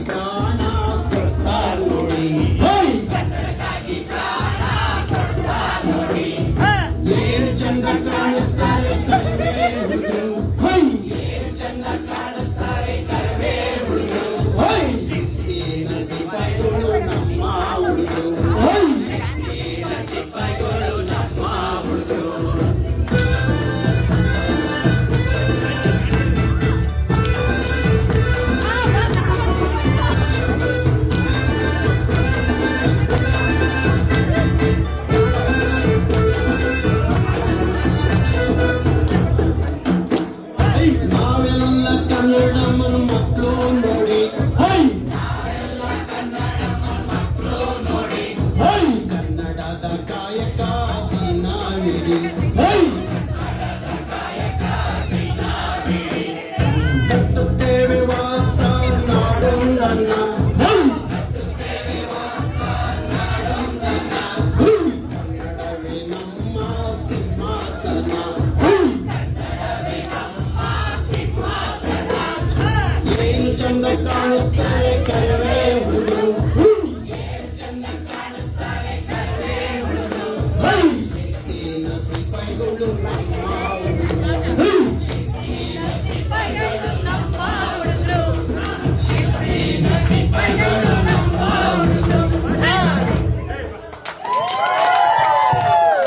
ಪ್ರಾಣ ಕೊಡ್ತಾರ ನೋಡಿ. ಕನ್ನಡಕ್ಕಾಗಿ ಪ್ರಾಣ ಕೊಡ್ತಾರ ನೋಡಿ. ಏನು ಚಂದ ಕಾಣಿಸ್ತಾರೆ ಕರ್ವೆ ಹುಡುಗರು. ಏನು ಚಂದ ಕಾಣಿಸ್ತಾರೆ ಕರ್ವೆ ಹುಡುಗರು. ಶಿಸ್ತಿನ ಸಿಪಾಯಿಗಳು ನಮ್ಮ ಹುಡುಗರು. ಶಿಸ್ತಿನ ಸಿಪಾಯಿಗಳು ನಮ್ಮ ಹುಡುಗರು. ನಾವೆಲ್ಲ ಕನ್ನಡಮ್ಮನ ಮಕ್ಕಳು ನೋಡಿ. ಕನ್ನಡದ ಕಾಯಕ ದಿನವಿಡಿ. ಕಟ್ಟುತ್ತೇವೆ ವಾಸ ನಾಡೊಂದನ್ನ. ಕನ್ನಡವೇ ನಮ್ಮ ಸಿಂಹಾಸನ.